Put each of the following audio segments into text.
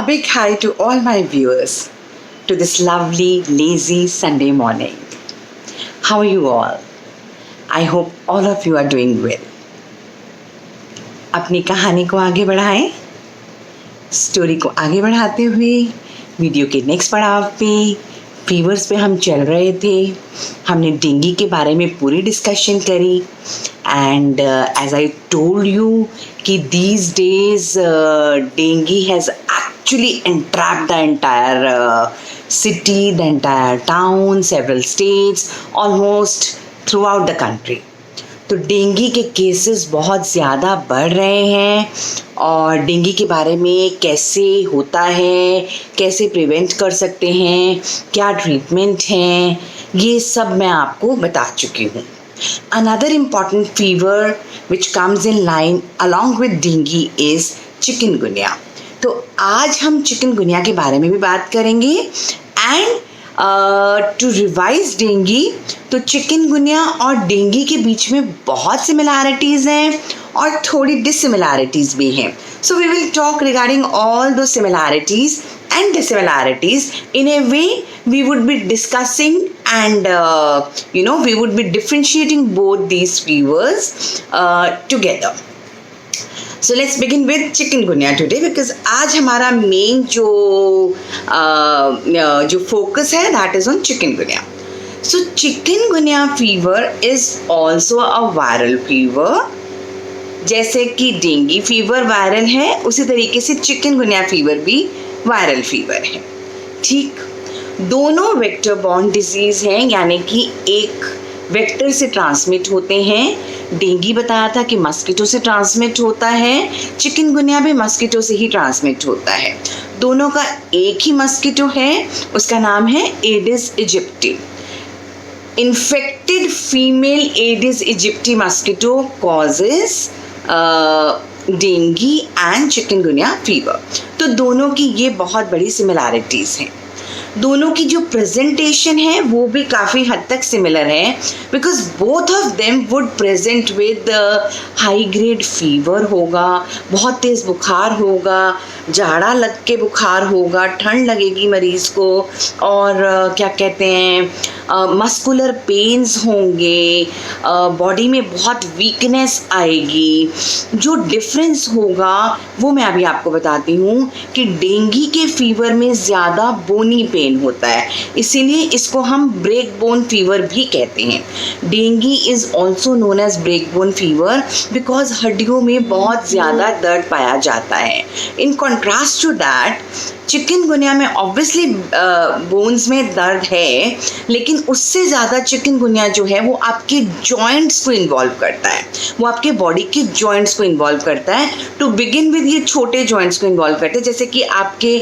A big hi to all my viewers to this lovely, lazy Sunday morning. How are you all? I hope all of you are doing well. अपनी कहानी को आगे बढ़ाएं, story को आगे बढ़ाते हुए वीडियो के नेक्स्ट पड़ाव पे फीवर्स पे हम चल रहे थे. हमने डेंगू के बारे में पूरी डिस्कशन करी and as I told you कि these days dengue has actually entrapped the entire city, the entire town, several states, almost throughout the country. तो डेंगू के केसेस बहुत ज़्यादा बढ़ रहे हैं और डेंगू के बारे में कैसे होता है, कैसे प्रिवेंट कर सकते हैं, क्या ट्रीटमेंट हैं, ये सब मैं आपको बता चुकी हूँ. Another important fever which comes in line along with dengue is chikungunya. तो आज हम चिकनगुनिया के बारे में भी बात करेंगे एंड टू रिवाइज डेंगू. तो चिकनगुनिया और डेंगू के बीच में बहुत सिमिलैरिटीज़ हैं और थोड़ी डिससिमिलैरिटीज़ भी हैं. So we will talk regarding all those similarities and dissimilarities. In a way, we would be discussing and we would be differentiating both these fevers together. So let's begin with chikungunya today because आज हमारा main जो focus है that is on chikungunya. So chikungunya fever is also a viral fever. जैसे कि dengue fever viral है उसी तरीके से चिकनगुनिया फीवर भी वायरल फीवर है. ठीक, दोनों वेक्टर बॉर्न डिजीज़ हैं, यानी कि एक वेक्टर से ट्रांसमिट होते हैं. डेंगू बताया था कि मस्कीटो से ट्रांसमिट होता है, चिकनगुनिया भी मस्कीटो से ही ट्रांसमिट होता है. दोनों का एक ही मस्कीटो है, उसका नाम है Aedes इजिप्टी. Infected female Aedes इजिप्टी mosquito causes dengue and chikungunya fever. तो दोनों की ये बहुत बड़ी सिमिलैरिटीज़ हैं. दोनों की जो प्रेजेंटेशन है वो भी काफ़ी हद तक सिमिलर है because both of them would present with high grade fever होगा, बहुत तेज़ बुखार होगा, जाड़ा लग के बुखार होगा, ठंड लगेगी मरीज़ को और क्या कहते हैं मस्कुलर पेन्स होंगे, बॉडी में बहुत वीकनेस आएगी. जो डिफरेंस होगा वो मैं अभी आपको बताती हूँ कि डेंगू के फीवर में ज़्यादा बोनी पेन होता है, इसीलिए इसको हम ब्रेक बोन फीवर भी कहते हैं. Dengue is also known as break bone fever because हड्डियों में बहुत ज़्यादा दर्द पाया जाता है. In contrast to that chikungunya में ऑब्वियसली बोन्स में दर्द है, लेकिन उससे ज़्यादा चिकनगुनिया जो है वो आपके जॉइंट्स को इन्वॉल्व करता है, वो आपके बॉडी के जॉइंट्स को इन्वॉल्व करता है. टू बिगिन विद ये छोटे जॉइंट्स को इन्वॉल्व करते हैं, जैसे कि आपके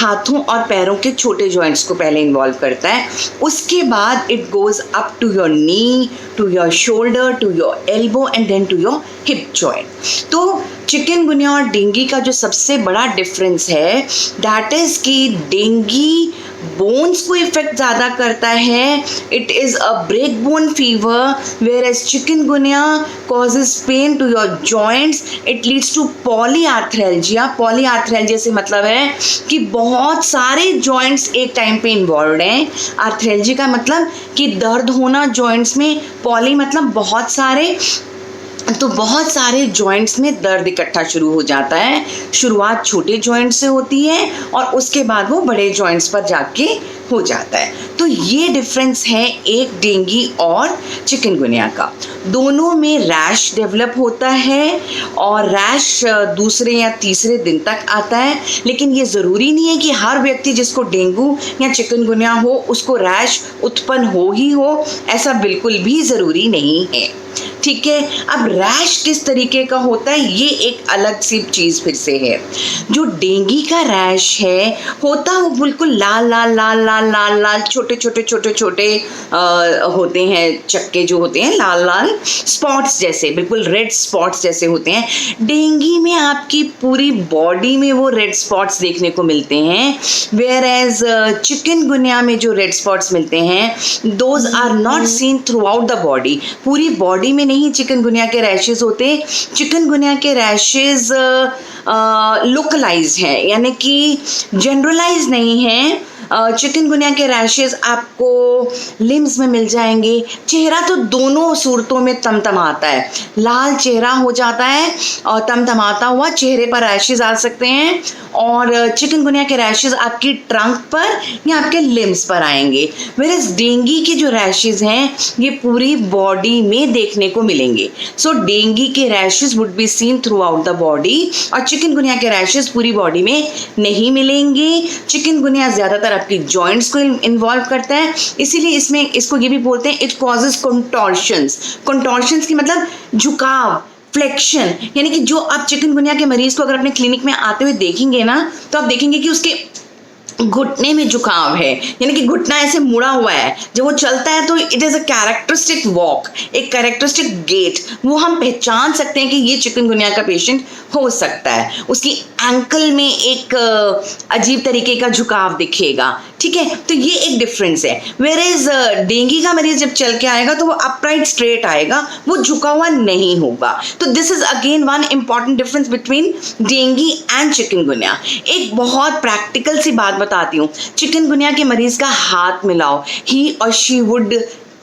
हाथों और पैरों के छोटे जॉइंट्स को पहले इन्वॉल्व करता है. उसके बाद it goes up to your knee, to your shoulder, to your elbow and then to your hip joint. तो चिकनगुनिया और डेंगू का जो सबसे बड़ा डिफरेंस है दैट इज़ कि डेंगू बोन्स को इफेक्ट ज़्यादा करता है. It is a break bone fever whereas chikungunya causes pain to your joints. It leads to polyarthralgia. Polyarthralgia से मतलब है कि बहुत सारे जॉइंट्स एक टाइम पे इन्वॉल्व हैं. आर्थरेल्जिया का मतलब कि दर्द होना जॉइंट्स में, पॉली मतलब बहुत सारे, तो बहुत सारे जॉइंट्स में दर्द इकट्ठा शुरू हो जाता है. शुरुआत छोटे जॉइंट से होती है और उसके बाद वो बड़े जॉइंट्स पर जाके हो जाता है. तो ये डिफरेंस है एक डेंगू और चिकनगुनिया का. दोनों में रैश डेवलप होता है और रैश दूसरे या तीसरे दिन तक आता है, लेकिन ये ज़रूरी नहीं है कि हर व्यक्ति जिसको डेंगू या चिकनगुनिया हो उसको रैश उत्पन्न हो ही हो, ऐसा बिल्कुल भी ज़रूरी नहीं है. ठीक है, अब रैश किस तरीके का होता है ये एक अलग सी चीज़ फिर से है. जो डेंगू का रैश है होता वो बिल्कुल लाल लाल लाल लाल लाल लाल छोटे छोटे छोटे छोटे होते हैं, चक्के जो होते हैं लाल लाल स्पॉट्स जैसे, बिल्कुल रेड स्पॉट्स जैसे होते हैं. डेंगू में आपकी पूरी बॉडी में वो रेड स्पॉट्स देखने को मिलते हैं, वेयर एज चिकनगुनिया में जो रेड स्पॉट्स मिलते हैं those are not seen throughout the body. पूरी बॉडी में ही चिकनगुनिया के रैशेज होते। चिकनगुनिया के रैशेज लोकलाइज हैं, यानी कि जनरलाइज नहीं है। चिकनगुनिया के रैशेज आपको लिम्स में मिल जाएंगे। चेहरा तो दोनों सूरतों में तमतमाता है, लाल चेहरा हो जाता है और तमतमाता हुआ चेहरे पर रैशेज आ सकते हैं। और चिकनगुनिया के रैशेज आपकी ट्रंक पर या आपके लिम्स पर आएंगे। वेयरएज डेंगू के जो रैशेज हैं ये पूरी बॉडी में देखने को मिलेंगे। सो डेंगू के rashes would be seen throughout the body और चिकनगुनिया के रैशेज पूरी बॉडी में नहीं मिलेंगे। चिकनगुनिया ज़्यादातर आपकी जॉइंट्स को इन्वॉल्व करता है, इसीलिए इसमें इसको ये भी बोलते हैं इट कॉजेज कंटॉर्शंस। कंटॉर्शंस की मतलब झुकाव, फ्लेक्शन, यानी कि जो आप चिकनगुनिया के मरीज को अगर अपने क्लिनिक में आते हुए देखेंगे ना तो आप देखेंगे कि उसके घुटने में झुकाव है, यानी कि घुटना ऐसे मुड़ा हुआ है। जब वो चलता है तो it is a characteristic walk, एक कैरेक्टरिस्टिक गेट। वो हम पहचान सकते हैं कि ये चिकनगुनिया का पेशेंट हो सकता है। उसकी एंकल में एक अजीब तरीके का झुकाव दिखेगा, ठीक है। तो ये एक डिफरेंस है। वेयरएज डेंगू का मरीज जब चल के आएगा तो वो अपराइट स्ट्रेट आएगा, वो झुका हुआ नहीं होगा। तो this is again one important difference between dengue and chikungunya. एक बहुत प्रैक्टिकल सी बात बताती हूँ। चिकनगुनिया के मरीज का हाथ मिलाओ, he or she would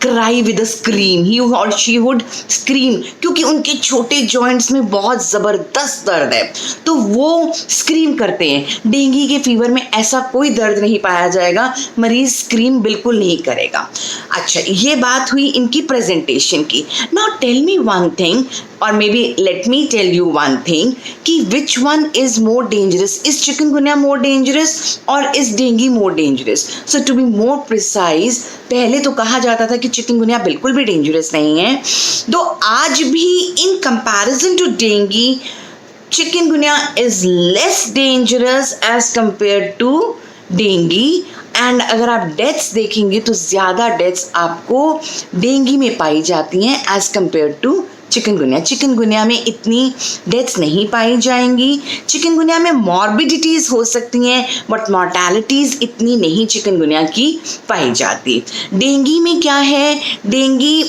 cry with a scream, he or she would scream, क्योंकि उनके छोटे जॉइंट्स में बहुत ज़बरदस्त दर्द है तो वो स्क्रीम करते हैं। डेंगू के फीवर में ऐसा कोई दर्द नहीं पाया जाएगा, मरीज स्क्रीम बिल्कुल नहीं करेगा। अच्छा, ये बात हुई इनकी प्रेजेंटेशन की। Now tell me one thing, or maybe let me tell you one thing कि which one is more dangerous? Is chikungunya more dangerous or is dengue more dangerous? So to be more precise, पहले तो कहा जाता था कि chikungunya बिल्कुल भी dangerous नहीं है, तो आज भी in comparison to dengue chikungunya is less dangerous as compare to dengue. And अगर आप डेथ्स देखेंगे तो ज़्यादा डेथ्स आपको डेंगू में पाई जाती हैं as compare to chikungunya. Chikungunya में इतनी डेथ्स नहीं पाई जाएंगी। चिकनगुनिया में मॉर्बिडिटीज़ हो सकती हैं बट मॉर्टैलिटीज़ इतनी नहीं चिकनगुनिया की पाई जाती। डेंगू में क्या है? डेंगू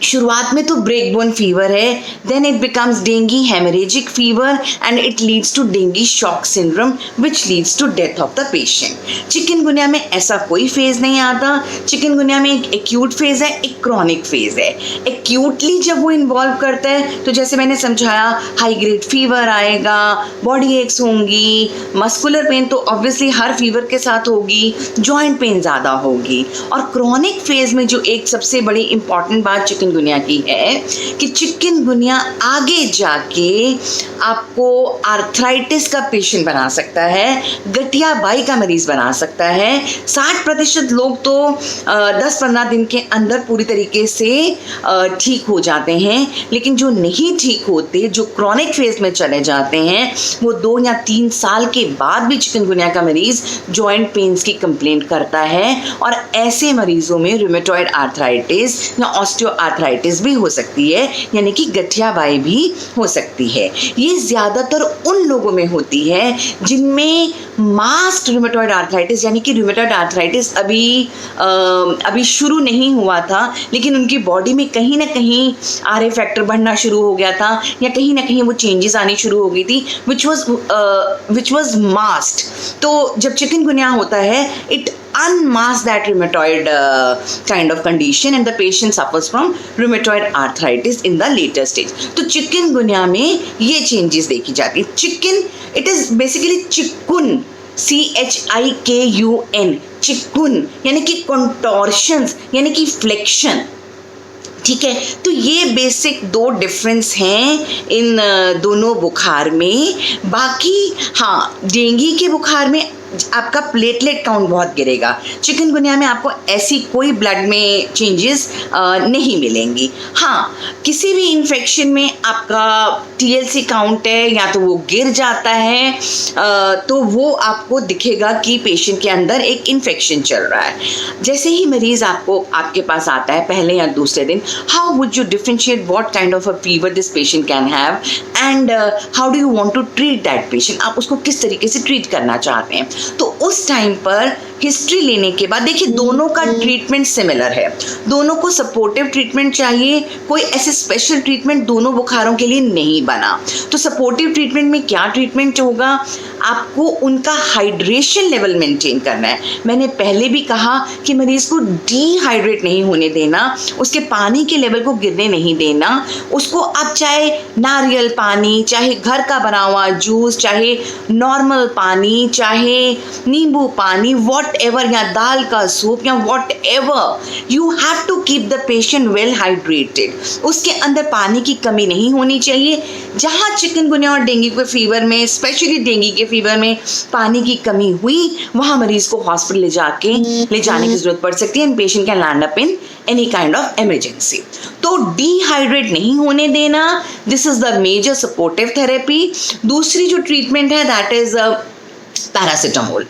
शुरुआत में तो ब्रेक बोन फीवर है, then it becomes dengue haemorrhagic fever and it leads to dengue shock syndrome which leads to death of the patient. Chikungunya में ऐसा कोई फेज नहीं आता। चिकनगुनिया में एक एक्यूट फेज है, एक क्रॉनिक फेज है। एक्यूटली जब वो इन्वॉल्व करता है तो जैसे मैंने समझाया, हाई ग्रेड फीवर आएगा, बॉडी एक्स होंगी, मस्कुलर पेन तो ऑब्वियसली हर फीवर के साथ होगी, जॉइंट पेन ज़्यादा होगी। और क्रॉनिक फेज में जो एक सबसे बड़ी इंपॉर्टेंट बात चिकनगुनिया की है कि चिकनगुनिया आगे जाके आपको आर्थराइटिस का पेशेंट बना सकता है, गठिया बाई का मरीज बना सकता है। 60% लोग तो 10-15 दिन के अंदर पूरी तरीके से ठीक हो जाते हैं, लेकिन जो नहीं ठीक होते, जो क्रॉनिक फेज में चले जाते हैं, वो 2 या 3 साल के बाद भी चिकनगुनिया का मरीज जॉइंट पेन्स की कंप्लेंट करता है। और ऐसे मरीजों में रूमेटॉइड आर्थराइटिस या ऑस्टियोआर्थराइटिस भी हो सकती है, यानी कि गठियाबाई भी हो सकती है। ये ज़्यादातर उन लोगों में होती है जिनमें मास्ड रूमेटॉइड आर्थराइटिस, यानी कि रूमेटॉइड आर्थराइटिस अभी शुरू नहीं हुआ था, लेकिन उनकी बॉडी में कहीं ना कहीं आरए फैक्टर बढ़ना शुरू हो गया था या कहीं ना कहीं वो चेंजेस आनी शुरू हो गई थी विच वॉज मास्ड। तो जब चिकनगुनिया होता है, it unmask that rheumatoid kind of condition and the patient suffers from rheumatoid arthritis in the later stage. तो चिकनगुनिया में ये चेंजेस देखी जाती है। चिकन, इट इज बेसिकली चिकुन, CHIKUN, चिकुन, यानी कि कंटॉर्शंस, यानी कि फ्लेक्शन, ठीक है। तो ये बेसिक 2 डिफरेंस हैं इन दोनों बुखार में। बाकी हाँ, डेंगू के बुखार में आपका प्लेटलेट काउंट बहुत गिरेगा। चिकनगुनिया में आपको ऐसी कोई ब्लड में चेंजेस नहीं मिलेंगी। हाँ, किसी भी इन्फेक्शन में आपका TLC काउंट है या तो वो गिर जाता है, तो वो आपको दिखेगा कि पेशेंट के अंदर एक इन्फेक्शन चल रहा है। जैसे ही मरीज़ आपके पास आता है पहले या दूसरे दिन, how would you differentiate what kind of a fever this patient can have and how do you want to treat that patient? आप उसको किस तरीके से ट्रीट करना चाहते हैं? तो उस टाइम पर हिस्ट्री लेने के बाद देखिए दोनों का ट्रीटमेंट सिमिलर है, दोनों को सपोर्टिव ट्रीटमेंट चाहिए, कोई ऐसे स्पेशल ट्रीटमेंट दोनों बुखारों के लिए नहीं बना। तो सपोर्टिव ट्रीटमेंट में क्या ट्रीटमेंट होगा, आपको उनका हाइड्रेशन लेवल मेंटेन करना है। मैंने पहले भी कहा कि मरीज को डिहाइड्रेट नहीं होने देना, उसके पानी के लेवल को गिरने नहीं देना। उसको आप चाहे नारियल पानी, चाहे घर का बना हुआ जूस, चाहे नॉर्मल पानी, चाहे नींबू पानी, वॉट एवर, या दाल का सूप या whatever, you have to keep the patient well hydrated. उसके अंदर पानी की कमी नहीं होनी चाहिए। जहाँ चिकनगुनिया और डेंगू के फीवर में, स्पेशली डेंगू के फीवर में पानी की कमी हुई, वहाँ मरीज को हॉस्पिटल ले जाने की जरूरत पड़ सकती है and patient can land up in any kind of emergency. तो डिहाइड्रेट नहीं होने देना, this is the major supportive therapy. दूसरी जो ट्रीटमेंट है दैट इज पैरासिटामोल।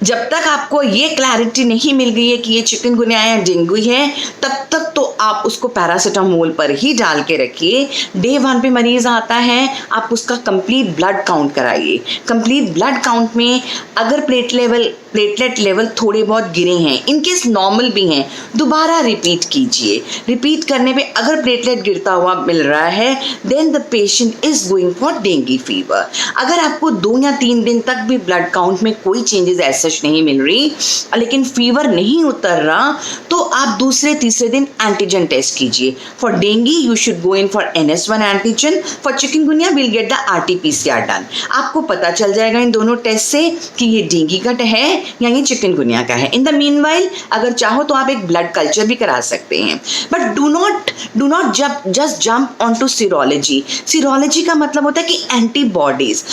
जब तक आपको ये क्लैरिटी नहीं मिल गई है कि ये चिकनगुनिया या डेंगू है, तब तक तो आप उसको पैरासिटामोल पर ही डाल के रखिए। डे 1 पे मरीज आता है, आप उसका कंप्लीट ब्लड काउंट कराइए। कंप्लीट ब्लड काउंट में अगर प्लेटलेट लेवल थोड़े बहुत गिरे हैं, इनकेस नॉर्मल भी हैं, दोबारा रिपीट कीजिए। रिपीट करने पे अगर प्लेटलेट गिरता हुआ मिल रहा है, then the patient is going for dengue fever. अगर आपको 2 या 3 दिन तक भी ब्लड काउंट में कोई चेंजेस ऐसा नहीं मिल रही, लेकिन फीवर नहीं उतर रहा, तो आप दूसरे तीसरे दिन एंटीजन टेस्ट कीजिए। For dengue you should go in for NS1 antigen, for chikungunya will get the RT-PCR done. आपको पता चल जाएगा इन दोनों टेस्ट से कि ये डेंगू का है या ये चिकनगुनिया का है। इन द मीनवाइल अगर चाहो तो आप एक ब्लड कल्चर भी करा सकते हैं, but do not just jump on to serology. Serology का मतलब होता है कि एंटीबॉडीज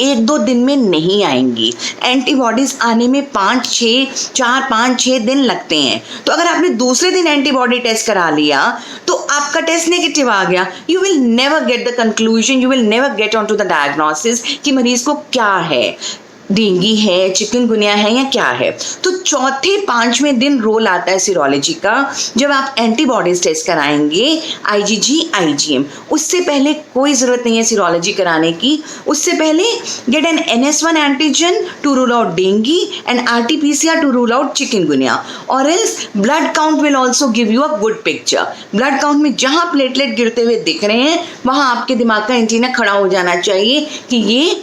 1-2 दिन में नहीं आएंगी। एंटीबॉडीज आने में 4-5-6 दिन लगते हैं। तो अगर आपने दूसरे दिन एंटीबॉडी टेस्ट करा लिया तो आपका टेस्ट नेगेटिव आ गया, you will never get the conclusion, you will never get on to the diagnosis कि मरीज को क्या है, डेंगू है, चिकनगुनिया है या क्या है। तो 4-5वें दिन रोल आता है सीरोलॉजी का, जब आप एंटीबॉडीज टेस्ट कराएंगे IgG IgM। उससे पहले कोई ज़रूरत नहीं है सीरोलॉजी कराने की। उससे पहले get an NS1 antigen to rule out dengue and RT-PCR to rule out chikungunya, or else blood count will also give you a good picture. Blood count में जहाँ प्लेटलेट गिरते हुए दिख रहे हैं, वहाँ आपके दिमाग का एंटीना खड़ा हो जाना चाहिए कि ये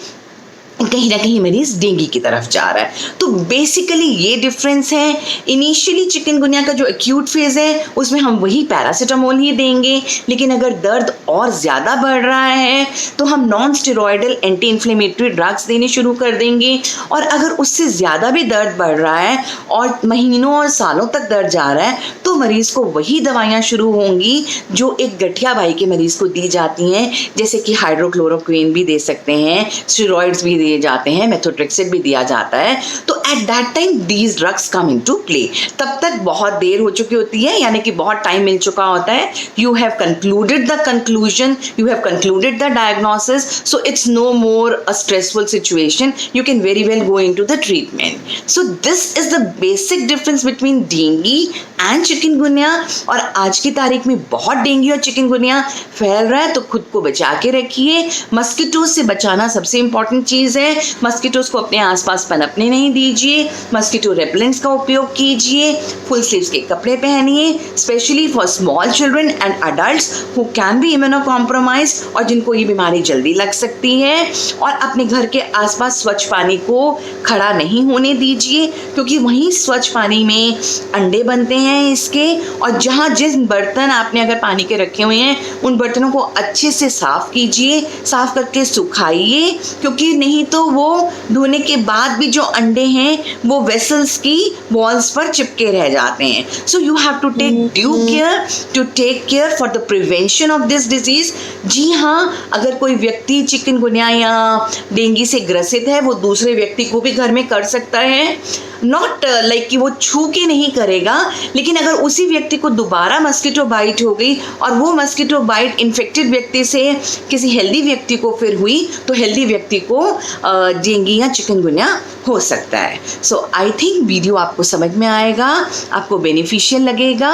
कहीं ना कहीं मरीज डेंगू की तरफ जा रहा है। तो बेसिकली ये डिफरेंस है। इनिशियली चिकनगुनिया का जो एक्यूट फेज है उसमें हम वही पैरासिटामोल ही देंगे, लेकिन अगर दर्द और ज़्यादा बढ़ रहा है तो हम non steroidal anti inflammatory drugs देने शुरू कर देंगे। और अगर उससे ज़्यादा भी दर्द बढ़ रहा है और महीनों और सालों तक दर्द जा रहा है, तो मरीज़ को वही दवाइयाँ शुरू होंगी जो एक गठिया भाई के मरीज़ को दी जाती हैं, जैसे कि हाइड्रोक्लोरोक्विन भी दे सकते हैं, स्टेरॉइड्स भी दिए जाते हैं, मेथोट्रेक्सेट भी दिया जाता है। तो at that time these drugs come into play. तब तक बहुत देर हो चुकी होती है, यानी कि बहुत टाइम मिल चुका होता है। You have concluded the conclusion, you have concluded the diagnosis, so it's no more a stressful situation, you can very well go into the treatment. So this is the basic difference between dengue and chikungunya. और आज की तारीख में बहुत dengue और chikungunya फैल रहा है, तो खुद को बचा के रखिए। मस्किटोज से बचाना सबसे इंपॉर्टेंट चीज़ है। मस्किटोज को अपने आसपास पनपने नहीं दीजिए। मस्किटो रेपेलेंट्स का उपयोग कीजिए। फुल स्लीव्स के कपड़े पहनिए, specially for small children and adults who can be immuno compromise, और जिनको ये बीमारी जल्दी लग सकती है। और अपने घर के आसपास स्वच्छ पानी को खड़ा नहीं होने दीजिए, क्योंकि वहीं स्वच्छ पानी में अंडे बनते हैं इसके। और जहाँ जिस बर्तन आपने अगर पानी के रखे हुए हैं, उन बर्तनों को अच्छे से साफ कीजिए, साफ करके सुखाइए, क्योंकि नहीं तो वो धोने के बाद भी जो अंडे हैं वो वेसल्स की वॉल्स पर चिपके रह जाते हैं। So you have to take due care for the prevention of this disease. जी हाँ, अगर कोई व्यक्ति चिकनगुनिया या डेंगू से ग्रसित है, वो दूसरे व्यक्ति को भी घर में कर सकता है। नॉट लाइक कि वो छू के नहीं करेगा, लेकिन अगर उसी व्यक्ति को दोबारा मस्किटो बाइट हो गई और वो मस्किटो बाइट इन्फेक्टेड व्यक्ति से किसी हेल्दी व्यक्ति को फिर हुई, तो हेल्दी व्यक्ति को डेंगू या चिकनगुनिया हो सकता है। सो आई थिंक वीडियो आपको समझ में आएगा, आपको बेनिफिशियल लगेगा।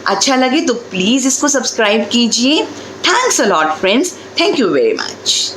अच्छा लगे तो प्लीज़ इसको सब्सक्राइब कीजिए। Thanks a lot friends, thank you very much.